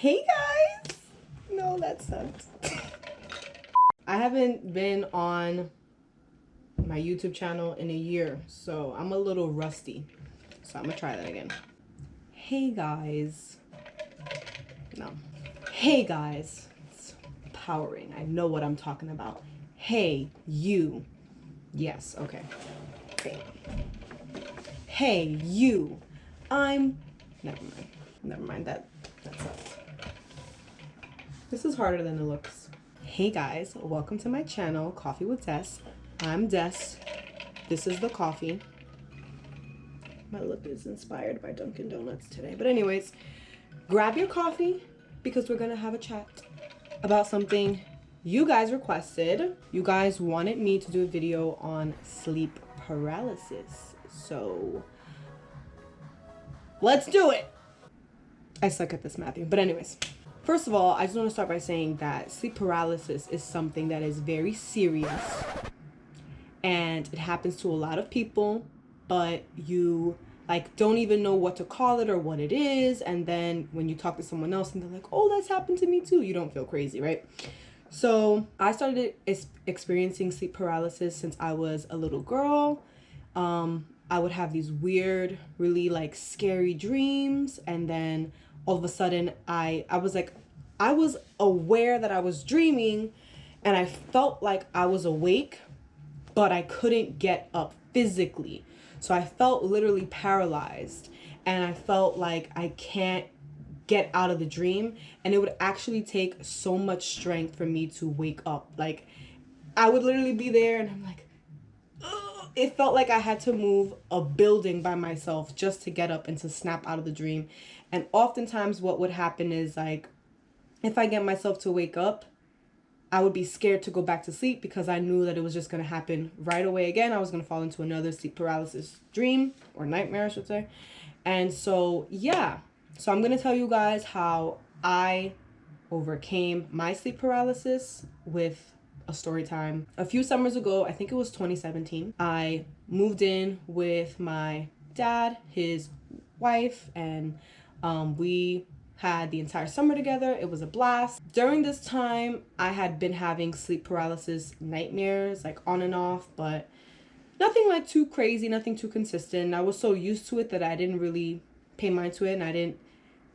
Hey guys! No, that sucked. I haven't been on my YouTube channel in a year, so I'm a little rusty. So I'm gonna try that again. Hey guys. No. Hey guys. It's powering. I know what I'm talking about. Hey, you. Yes, okay. Hey, you. Never mind. Never mind. That sucks. This is harder than it looks. Hey guys, welcome to my channel, Coffee with Des. I'm Des. This is the coffee. My look is inspired by Dunkin' Donuts today. But anyways, grab your coffee because we're gonna have a chat about something you guys requested. You guys wanted me to do a video on sleep paralysis. So let's do it. I suck at this, Matthew. But anyways, first of all, I just want to start by saying that sleep paralysis is something that is very serious and it happens to a lot of people, but you don't even know what to call it or what it is. And then when you talk to someone else and they're like, oh, that's happened to me too, you don't feel crazy, right? So I started experiencing sleep paralysis since I was a little girl. I would have these weird, really scary dreams, and then all of a sudden I was aware that I was dreaming and I felt like I was awake, but I couldn't get up physically. So I felt literally paralyzed and I felt like I can't get out of the dream, and it would actually take so much strength for me to wake up. Like I would literally be there and I'm like, ugh. It felt like I had to move a building by myself just to get up and to snap out of the dream. And oftentimes what would happen is if I get myself to wake up, I would be scared to go back to sleep because I knew that it was just going to happen right away again. I was going to fall into another sleep paralysis dream, or nightmare, I should say. And so, yeah. So I'm going to tell you guys how I overcame my sleep paralysis with a story time. A few summers ago, I think it was 2017, I moved in with my dad, his wife, and we had the entire summer together. It was a blast. During this time, I had been having sleep paralysis nightmares, on and off, but nothing too crazy, nothing too consistent. I was so used to it that I didn't really pay mind to it, and I didn't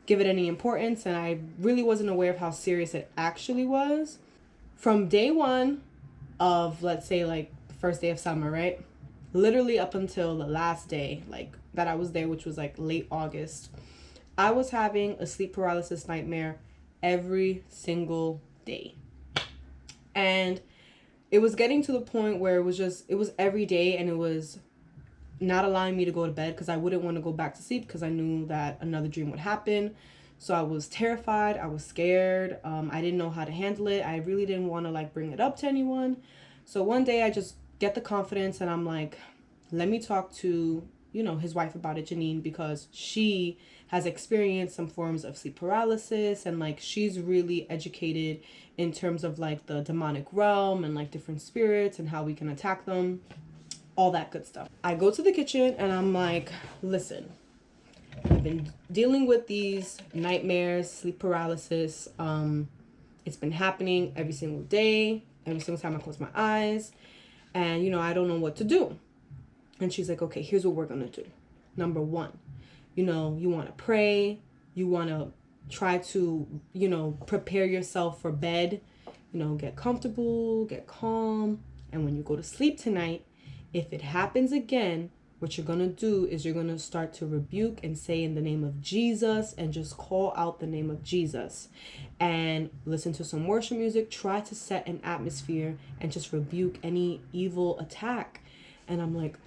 give it any importance, and I really wasn't aware of how serious it actually was. From day one of, let's say, the first day of summer, right? Literally up until the last day, that I was there, which was late August, I was having a sleep paralysis nightmare every single day. And it was getting to the point where it was every day, and it was not allowing me to go to bed because I wouldn't want to go back to sleep because I knew that another dream would happen. So I was terrified. I was scared. I didn't know how to handle it. I really didn't want to bring it up to anyone. So one day I just get the confidence and I'm like, let me talk to, his wife about it, Janine, because she has experienced some forms of sleep paralysis, and she's really educated in terms of the demonic realm and different spirits and how we can attack them, all that good stuff. I go to the kitchen and I'm like, listen, I've been dealing with these nightmares, sleep paralysis. It's been happening every single day, every single time I close my eyes, and I don't know what to do. And she's like, okay, here's what we're gonna do. Number one, you want to pray, you want to try to, prepare yourself for bed, get comfortable, get calm, and when you go to sleep tonight, if it happens again, what you're going to do is you're going to start to rebuke and say in the name of Jesus, and just call out the name of Jesus and listen to some worship music. Try to set an atmosphere and just rebuke any evil attack. And I'm like,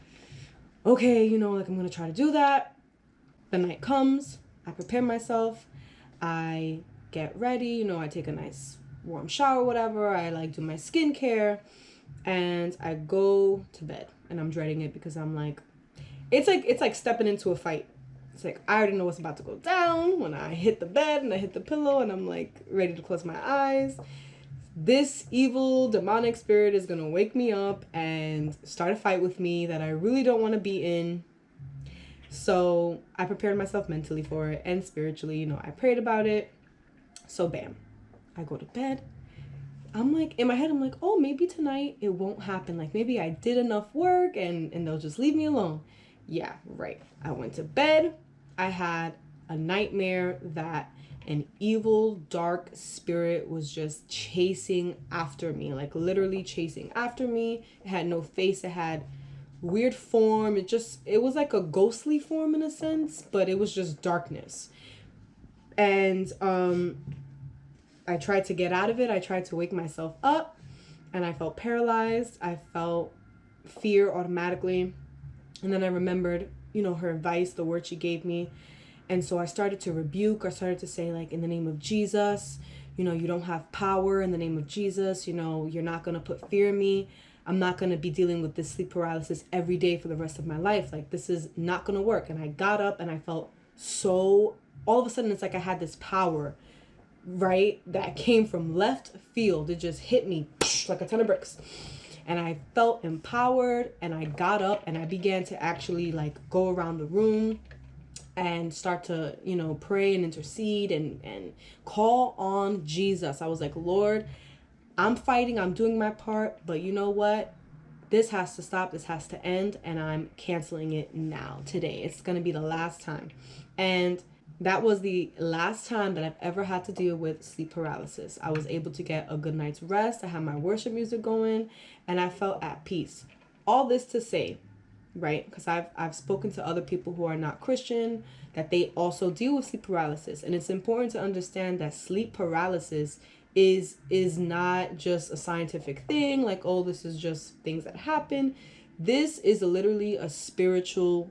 okay, I'm going to try to do that. The night comes, I prepare myself, I get ready, I take a nice warm shower, whatever. I do my skincare and I go to bed, and I'm dreading it because I'm like, it's like stepping into a fight. It's I already know what's about to go down when I hit the bed and I hit the pillow and I'm ready to close my eyes. This evil demonic spirit is gonna wake me up and start a fight with me that I really don't want to be in. So I prepared myself mentally for it and spiritually. I prayed about it. So bam, I go to bed. I'm like, in my head, I'm like, oh, maybe tonight it won't happen. Like, maybe I did enough work and they'll just leave me alone. Yeah, right. I went to bed. I had a nightmare that an evil, dark spirit was just chasing after me, like literally chasing after me. It had no face. It had weird form. It was like a ghostly form in a sense, but it was just darkness. And I tried to get out of it. I tried to wake myself up and I felt paralyzed. I felt fear automatically. And then I remembered, her advice, the word she gave me. And so I started to rebuke. I started to say, like, in the name of Jesus, you don't have power in the name of Jesus. You're not going to put fear in me. I'm not going to be dealing with this sleep paralysis every day for the rest of my life. Like, this is not going to work. And I got up and I felt so, all of a sudden, it's like I had this power, right, that came from left field. It just hit me like a ton of bricks. And I felt empowered, and I got up and I began to actually like go around the room and start to, pray and intercede and call on Jesus. I was like, Lord, I'm fighting, I'm doing my part, but you know what? This has to stop, this has to end, and I'm canceling it now, today. It's going to be the last time. And that was the last time that I've ever had to deal with sleep paralysis. I was able to get a good night's rest. I had my worship music going, and I felt at peace. All this to say, right, because I've spoken to other people who are not Christian, that they also deal with sleep paralysis. And it's important to understand that sleep paralysis is not just a scientific thing, like, oh, this is just things that happen. This is literally a spiritual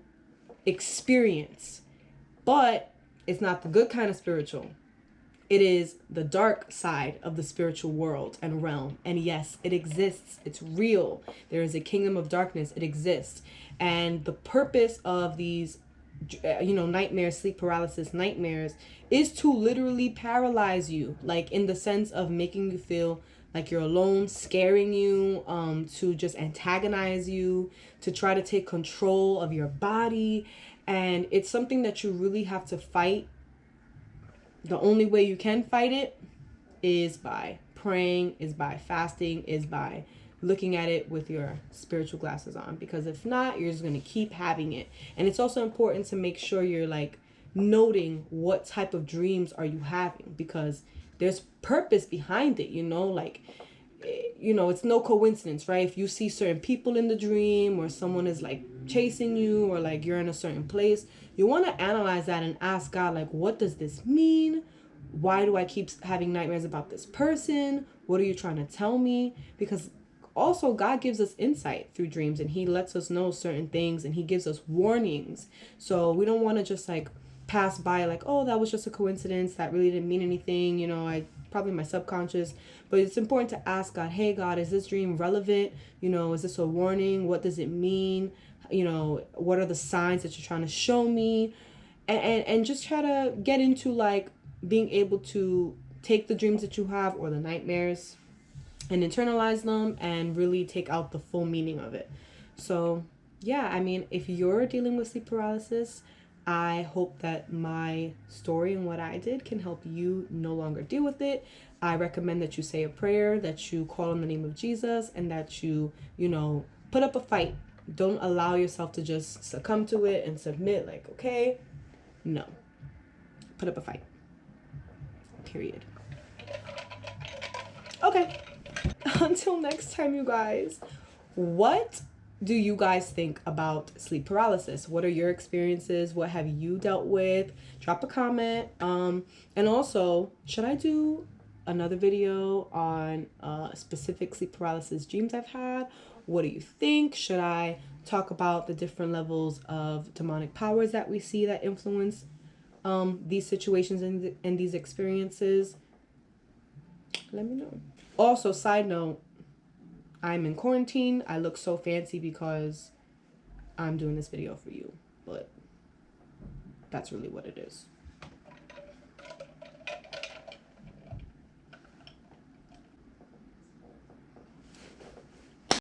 experience. But it's not the good kind of spiritual. It is the dark side of the spiritual world and realm. And yes, it exists. It's real. There is a kingdom of darkness. It exists. And the purpose of these, nightmares, sleep paralysis nightmares, is to literally paralyze you. Like, in the sense of making you feel like you're alone, scaring you, to just antagonize you, to try to take control of your body. And it's something that you really have to fight. The only way you can fight it is by praying, is by fasting, is by looking at it with your spiritual glasses on. Because if not, you're just going to keep having it. And it's also important to make sure you're like noting what type of dreams are you having, because there's purpose behind it, it's no coincidence, right? If you see certain people in the dream, or someone is like chasing you, or like you're in a certain place, you want to analyze that and ask God, like, what does this mean? Why do I keep having nightmares about this person? What are you trying to tell me? Because also God gives us insight through dreams, and he lets us know certain things, and he gives us warnings. So we don't want to just like pass by like, oh, that was just a coincidence, that really didn't mean anything, I probably my subconscious. But it's important to ask God, hey God, is this dream relevant? Is this a warning? What does it mean? What are the signs that you're trying to show me? And just try to get into like being able to take the dreams that you have, or the nightmares, and internalize them and really take out the full meaning of it. So yeah, I mean, if you're dealing with sleep paralysis, I hope that my story and what I did can help you no longer deal with it. I recommend that you say a prayer, that you call on the name of Jesus, and that you, put up a fight. Don't allow yourself to just succumb to it and submit like, okay, no. Put up a fight. Period. Okay. Until next time, you guys. What do you guys think about sleep paralysis? What are your experiences? What have you dealt with? Drop a comment. And also, should I do another video on specific sleep paralysis dreams I've had? What do you think? Should I talk about the different levels of demonic powers that we see that influence these situations and these experiences? Let me know. Also, side note, I'm in quarantine. I look so fancy because I'm doing this video for you, but that's really what it is.